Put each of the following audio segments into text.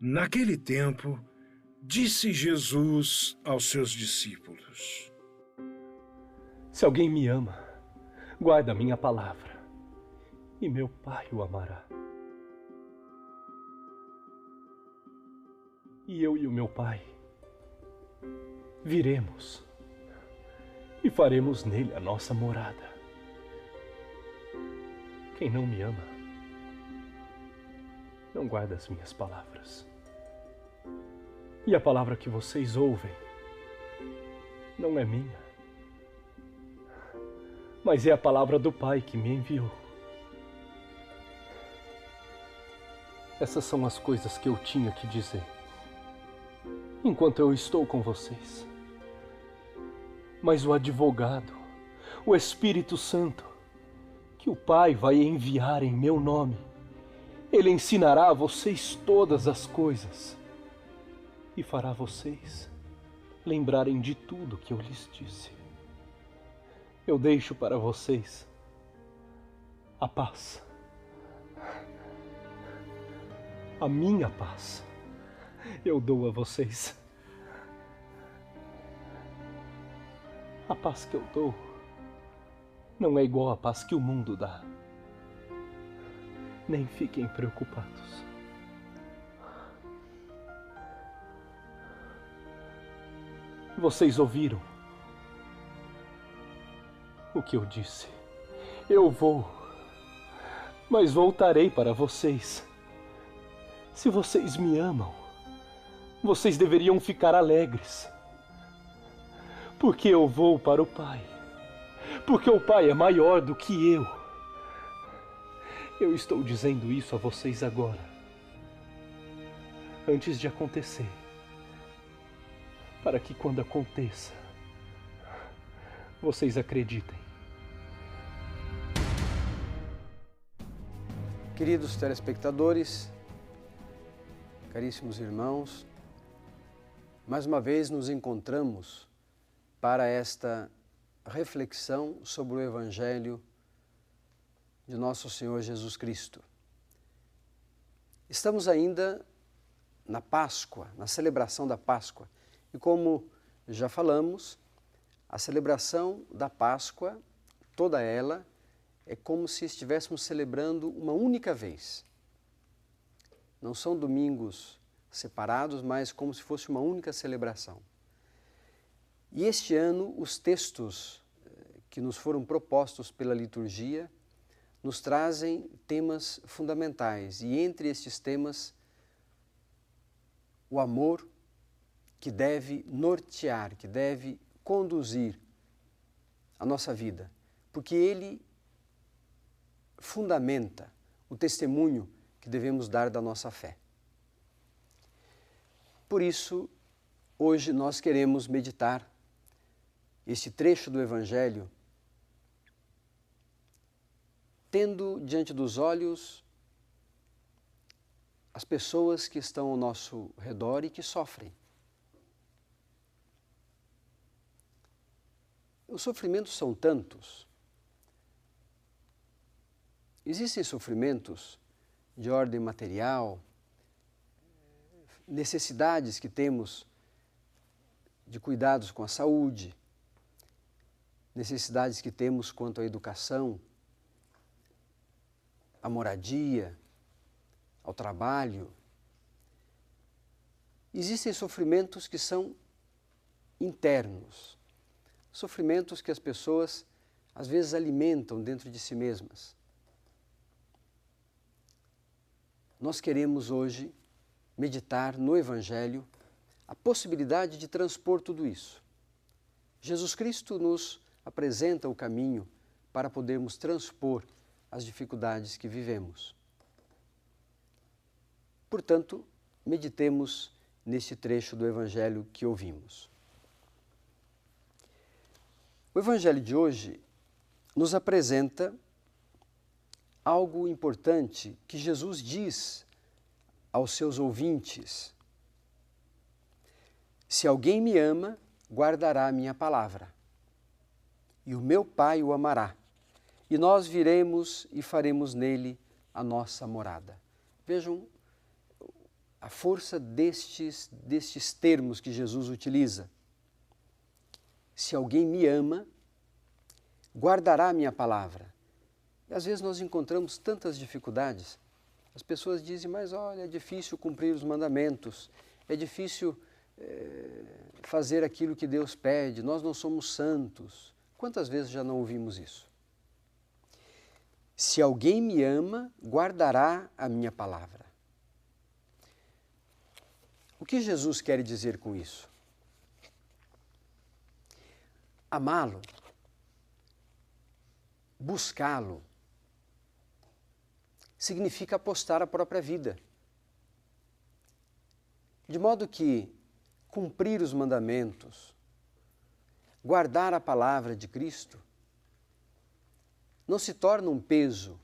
Naquele tempo, disse Jesus aos seus discípulos: Se alguém me ama, guarda a minha palavra, e meu Pai o amará. E eu e o meu Pai viremos e faremos nele a nossa morada. Quem não me ama, não guarda as minhas palavras. E a palavra que vocês ouvem não é minha, mas é a palavra do Pai que me enviou. Essas são as coisas que eu tinha que dizer enquanto eu estou com vocês. Mas o advogado, o Espírito Santo, que o Pai vai enviar em meu nome, ele ensinará a vocês todas as coisas e fará vocês lembrarem de tudo que eu lhes disse. Eu deixo para vocês a paz, a minha paz. Eu dou a vocês. A paz que eu dou não é igual à paz que o mundo dá. Nem fiquem preocupados. Vocês ouviram o que eu disse. Eu vou, mas voltarei para vocês. Se vocês me amam, vocês deveriam ficar alegres. Porque eu vou para o Pai. Porque o Pai é maior do que eu. Eu estou dizendo isso a vocês agora, antes de acontecer, para que quando aconteça, vocês acreditem. Queridos telespectadores, caríssimos irmãos, mais uma vez nos encontramos para esta reflexão sobre o Evangelho de Nosso Senhor Jesus Cristo. Estamos ainda na Páscoa, na celebração da Páscoa. E como já falamos, a celebração da Páscoa, toda ela, é como se estivéssemos celebrando uma única vez. Não são domingos separados, mas como se fosse uma única celebração. E este ano, os textos que nos foram propostos pela liturgia nos trazem temas fundamentais. E entre estes temas, o amor que deve nortear, que deve conduzir a nossa vida. Porque ele fundamenta o testemunho que devemos dar da nossa fé. Por isso, hoje nós queremos meditar este trecho do Evangelho, tendo diante dos olhos as pessoas que estão ao nosso redor e que sofrem. Os sofrimentos são tantos. Existem sofrimentos de ordem material, necessidades que temos de cuidados com a saúde, necessidades que temos quanto à educação, à moradia, ao trabalho. Existem sofrimentos que são internos, sofrimentos que as pessoas às vezes alimentam dentro de si mesmas. Nós queremos hoje meditar no Evangelho a possibilidade de transpor tudo isso. Jesus Cristo nos apresenta o caminho para podermos transpor as dificuldades que vivemos. Portanto, meditemos neste trecho do Evangelho que ouvimos. O Evangelho de hoje nos apresenta algo importante que Jesus diz aos seus ouvintes. Se alguém me ama, guardará a minha palavra, e o meu Pai o amará, e nós viremos e faremos nele a nossa morada. Vejam a força destes termos que Jesus utiliza. Se alguém me ama, guardará a minha palavra. E às vezes nós encontramos tantas dificuldades. As pessoas dizem, mas olha, é difícil cumprir os mandamentos, é difícil fazer aquilo que Deus pede, nós não somos santos. Quantas vezes já não ouvimos isso? Se alguém me ama, guardará a minha palavra. O que Jesus quer dizer com isso? Amá-lo, buscá-lo, significa apostar a própria vida. De modo que cumprir os mandamentos, guardar a palavra de Cristo, não se torna um peso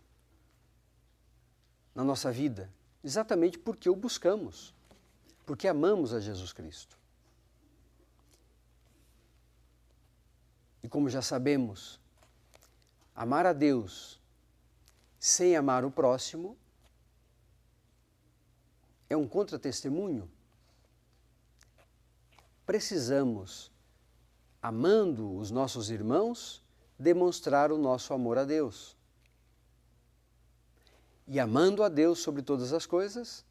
na nossa vida, exatamente porque o buscamos, porque amamos a Jesus Cristo. E como já sabemos, amar a Deus sem amar o próximo é um contra-testemunho. Precisamos, amando os nossos irmãos, demonstrar o nosso amor a Deus. E amando a Deus sobre todas as coisas,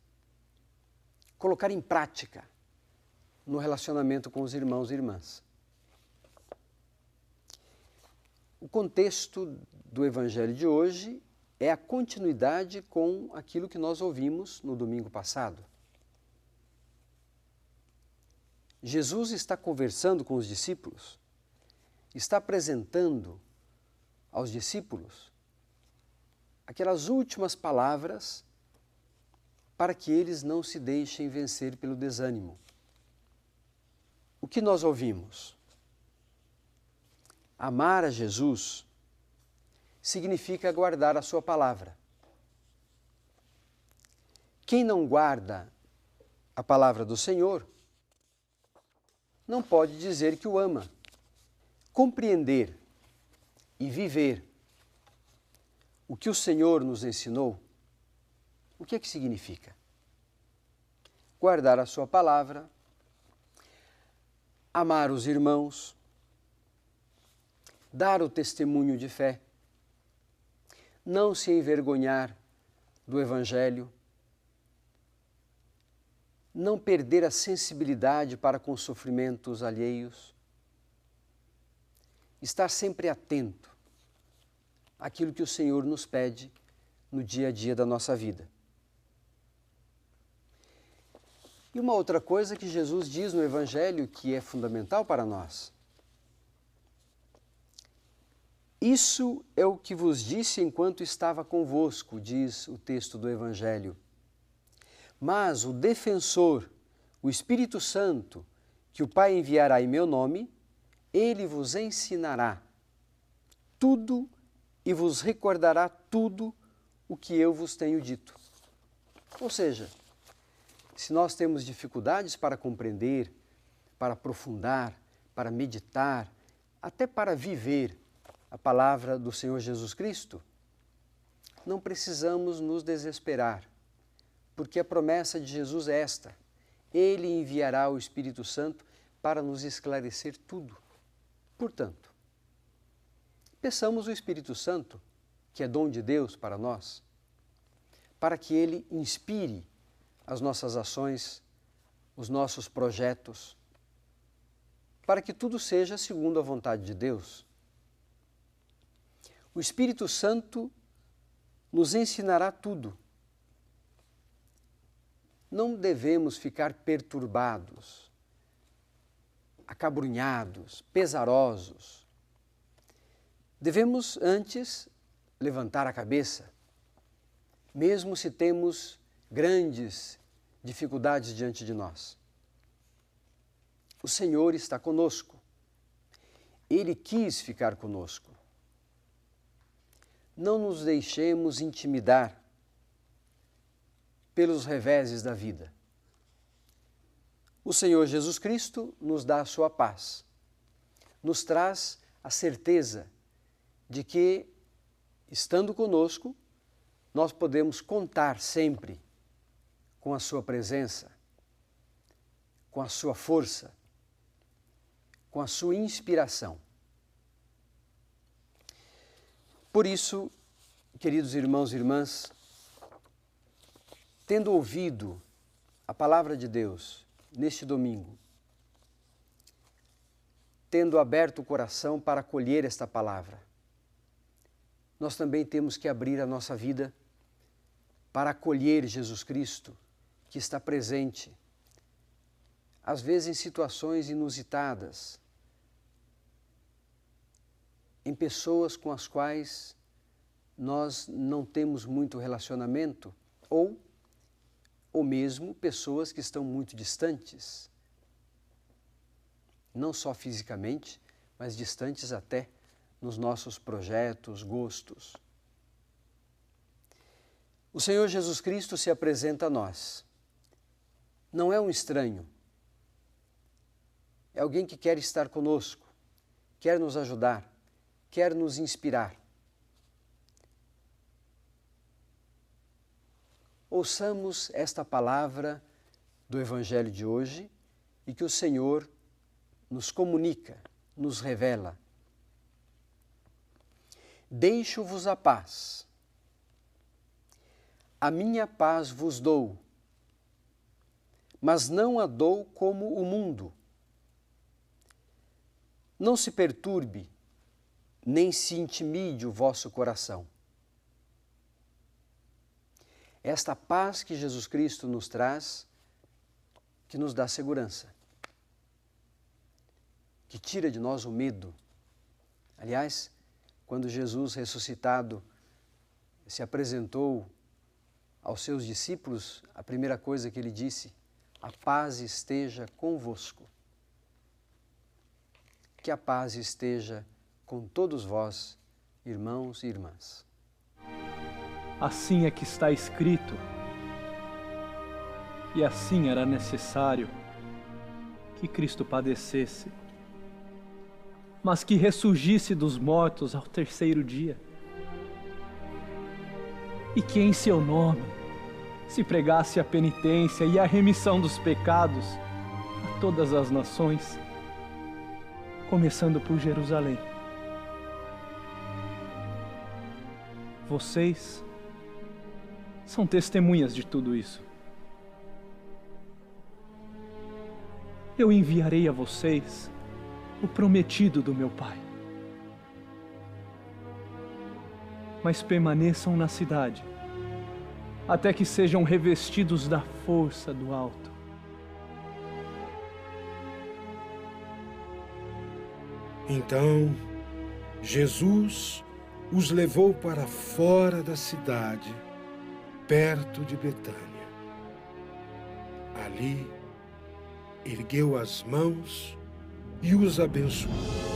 colocar em prática no relacionamento com os irmãos e irmãs. O contexto do Evangelho de hoje é a continuidade com aquilo que nós ouvimos no domingo passado. Jesus está conversando com os discípulos, está apresentando aos discípulos aquelas últimas palavras para que eles não se deixem vencer pelo desânimo. O que nós ouvimos? Amar a Jesus significa guardar a sua palavra. Quem não guarda a palavra do Senhor não pode dizer que o ama. Compreender e viver o que o Senhor nos ensinou, o que é que significa? Guardar a sua palavra, amar os irmãos, dar o testemunho de fé, não se envergonhar do Evangelho, não perder a sensibilidade para com os sofrimentos alheios, estar sempre atento àquilo que o Senhor nos pede no dia a dia da nossa vida. E uma outra coisa que Jesus diz no Evangelho que é fundamental para nós. Isso é o que vos disse enquanto estava convosco, diz o texto do Evangelho. Mas o defensor, o Espírito Santo, que o Pai enviará em meu nome, ele vos ensinará tudo e vos recordará tudo o que eu vos tenho dito. Ou seja, se nós temos dificuldades para compreender, para aprofundar, para meditar, até para viver a palavra do Senhor Jesus Cristo, não precisamos nos desesperar, porque a promessa de Jesus é esta: Ele enviará o Espírito Santo para nos esclarecer tudo. Portanto, peçamos o Espírito Santo, que é dom de Deus para nós, para que Ele inspire as nossas ações, os nossos projetos, para que tudo seja segundo a vontade de Deus. O Espírito Santo nos ensinará tudo. Não devemos ficar perturbados, acabrunhados, pesarosos. Devemos antes levantar a cabeça, mesmo se temos grandes dificuldades diante de nós. O Senhor está conosco. Ele quis ficar conosco. Não nos deixemos intimidar pelos reveses da vida. O Senhor Jesus Cristo nos dá a sua paz, nos traz a certeza de que, estando conosco, nós podemos contar sempre com a sua presença, com a sua força, com a sua inspiração. Por isso, queridos irmãos e irmãs, tendo ouvido a palavra de Deus neste domingo, tendo aberto o coração para acolher esta palavra, nós também temos que abrir a nossa vida para acolher Jesus Cristo, que está presente, às vezes em situações inusitadas, em pessoas com as quais nós não temos muito relacionamento, ou mesmo pessoas que estão muito distantes, não só fisicamente, mas distantes até nos nossos projetos, gostos. O Senhor Jesus Cristo se apresenta a nós. Não é um estranho, é alguém que quer estar conosco, quer nos ajudar, quer nos inspirar. Ouçamos esta palavra do Evangelho de hoje e que o Senhor nos comunica, nos revela. Deixo-vos a paz. A minha paz vos dou, mas não a dou como o mundo. Não se perturbe, nem se intimide o vosso coração. Esta paz que Jesus Cristo nos traz, que nos dá segurança, que tira de nós o medo. Aliás, quando Jesus ressuscitado se apresentou aos seus discípulos, a primeira coisa que ele disse: a paz esteja convosco. Que a paz esteja com todos vós, irmãos e irmãs. Assim é que está escrito, e assim era necessário que Cristo padecesse, mas que ressurgisse dos mortos ao terceiro dia, e que em seu nome se pregasse a penitência e a remissão dos pecados a todas as nações, começando por Jerusalém. Vocês são testemunhas de tudo isso. Eu enviarei a vocês o prometido do meu Pai. Mas permaneçam na cidade, até que sejam revestidos da força do alto. Então, Jesus os levou para fora da cidade, perto de Betânia. Ali, ergueu as mãos e os abençoou.